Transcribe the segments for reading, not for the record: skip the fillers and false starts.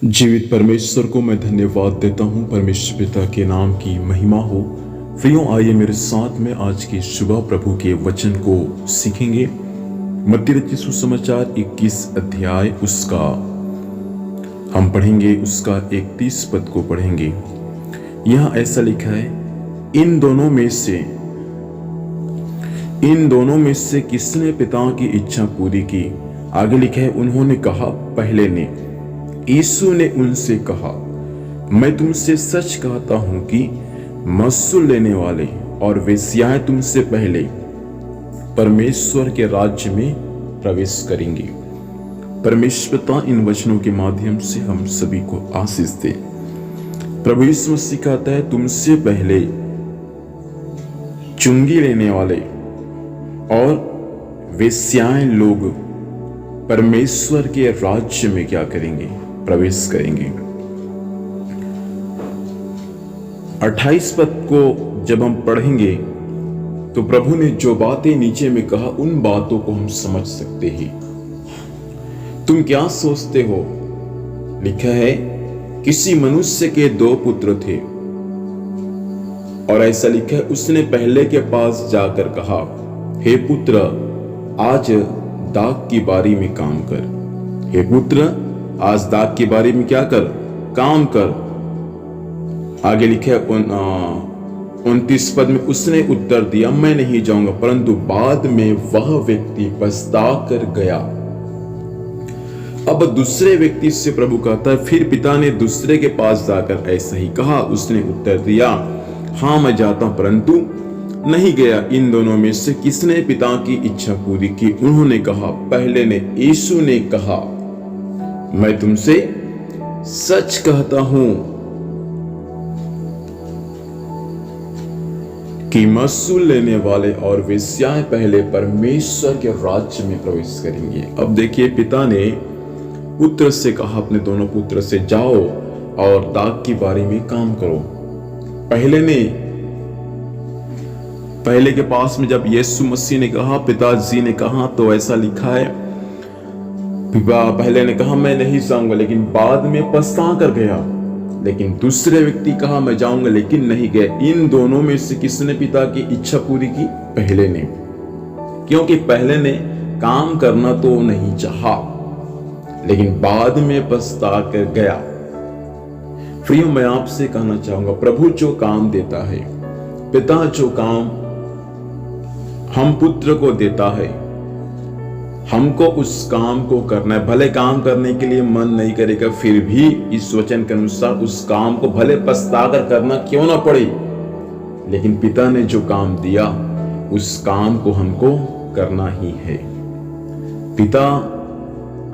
जीवित परमेश्वर को मैं धन्यवाद देता हूँ। परमेश्वर पिता के नाम की महिमा हो। प्रियो, आइए मेरे साथ में आज की सुबह प्रभु के वचन को सीखेंगे। मत्ती रचित सुसमाचार 21 अध्याय उसका हम पढ़ेंगे, उसका 31 पद को पढ़ेंगे। यहाँ ऐसा लिखा है, इन दोनों में से किसने पिता की इच्छा पूरी की? आगे लिखा है, उन्होंने कहा, पहले ने। यीशु ने उनसे कहा, मैं तुमसे सच कहता हूं कि मसूल लेने वाले और वेश्याएं तुमसे पहले परमेश्वर के राज्य में प्रवेश करेंगे। परमेश्वर पिता इन वचनों के माध्यम से हम सभी को आशीष दे। प्रभु यीशु मसीह कहता है, तुमसे पहले चुंगी लेने वाले और वेश्याएं लोग परमेश्वर के राज्य में क्या करेंगे? प्रवेश करेंगे। 28 पद को जब हम पढ़ेंगे तो प्रभु ने जो बातें नीचे में कहा, उन बातों को हम समझ सकते हैं। तुम क्या सोचते हो? लिखा है, किसी मनुष्य के 2 पुत्र थे और ऐसा लिखा है, उसने पहले के पास जाकर कहा, हे पुत्र, आज दाख की बारी में काम कर। हे पुत्र, आज दाख की बारी में क्या कर? काम कर। आगे लिखा है 29 पद में, उसने उत्तर दिया, मैं नहीं जाऊंगा। परंतु बाद में वह व्यक्ति पछता कर गया। अब दूसरे व्यक्ति से प्रभु कहता है, फिर पिता ने दूसरे के पास जाकर ऐसा ही कहा। उसने उत्तर दिया, हाँ मैं जाता हूं, परंतु नहीं गया। इन दोनों में से किसने पिता की इच्छा पूरी की? उन्होंने कहा, पहले ने। यीशु ने कहा, मैं तुमसे सच कहता हूं कि मसूल लेने वाले और वेश्याएं पहले परमेश्वर के राज्य में प्रवेश करेंगे। अब देखिए, पिता ने पुत्र से कहा, अपने दोनों पुत्र से, जाओ और दाख की बारी में काम करो। पहले के पास में जब यीशु मसीह ने कहा, पिताजी ने कहा, तो ऐसा लिखा है, पहले ने कहा मैं नहीं जाऊंगा, लेकिन बाद में पछता कर गया। लेकिन दूसरे व्यक्ति कहा, मैं जाऊंगा, लेकिन नहीं गए। इन दोनों में से किसने पिता की इच्छा पूरी की? पहले ने। क्योंकि पहले ने काम करना तो नहीं चाहा, लेकिन बाद में पछता कर गया। प्रिय, मैं आपसे कहना चाहूंगा, प्रभु जो काम देता है, पिता जो काम हम पुत्र को देता है, हमको उस काम को करना है। भले काम करने के लिए मन नहीं करेगा, फिर भी इस वचन के अनुसार उस काम को भले पछताकर करना क्यों ना पड़े, लेकिन पिता ने जो काम दिया, उस काम को हमको करना ही है। पिता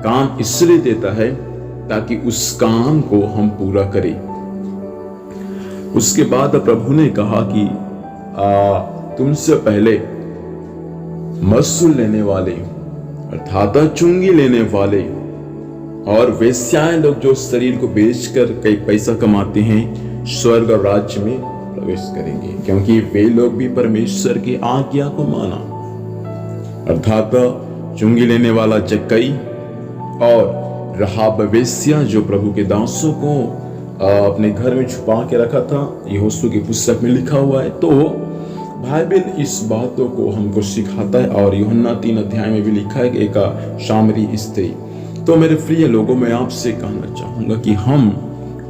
काम इसलिए देता है ताकि उस काम को हम पूरा करें। उसके बाद प्रभु ने कहा कि तुमसे पहले मसूल लेने वाले अर्थात चुंगी लेने वाले और वेश्याएं लोग जो शरीर को बेचकर कई पैसा कमाते हैं, स्वर्ग और राज्य में प्रवेश करेंगे, क्योंकि वे लोग भी परमेश्वर की आज्ञा को माना। अर्थात चुंगी लेने वाला जक्कई और रहाब वेश्या जो प्रभु के दासों को अपने घर में छुपा के रखा था, यहोशू की पुस्तक में लिखा हुआ है। तो बाइबल इस बातों को हमको सिखाता है, और यूहन्ना 3 अध्याय में भी लिखा है कि एक सामरी स्त्री। तो मेरे प्रिय लोगों, मैं आपसे कहना चाहूंगा कि हम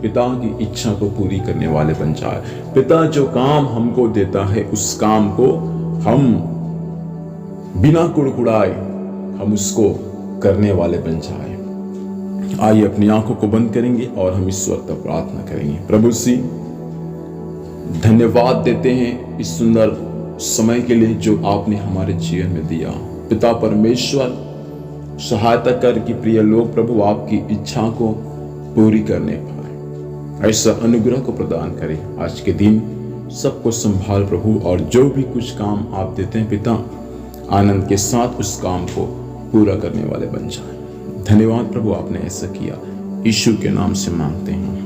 पिता की इच्छा को पूरी करने वाले बन जाए। पिता जो काम हमको देता है, उस काम को हम बिना कुड़कुड़ाए हम उसको करने वाले बन जाए। आइए अपनी आंखों को बंद करेंगे और हम इस वक्त प्रार्थना करेंगे। प्रभु जी, धन्यवाद देते हैं इस सुंदर समय के लिए जो आपने हमारे जीवन में दिया। पिता परमेश्वर, सहायता कर कि प्रिय लोग प्रभु आपकी इच्छा को पूरी करने पाए, ऐसा अनुग्रह को प्रदान करें। आज के दिन सबको संभाल प्रभु, और जो भी कुछ काम आप देते हैं पिता, आनंद के साथ उस काम को पूरा करने वाले बन जाए। धन्यवाद प्रभु, आपने ऐसा किया। यीशु के नाम से मांगते हैं,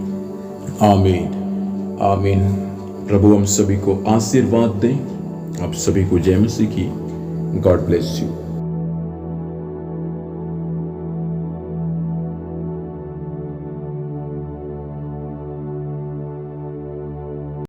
आमीन आमीन। प्रभु हम सभी को आशीर्वाद दें। आप सभी को जय मसीह की। God bless you.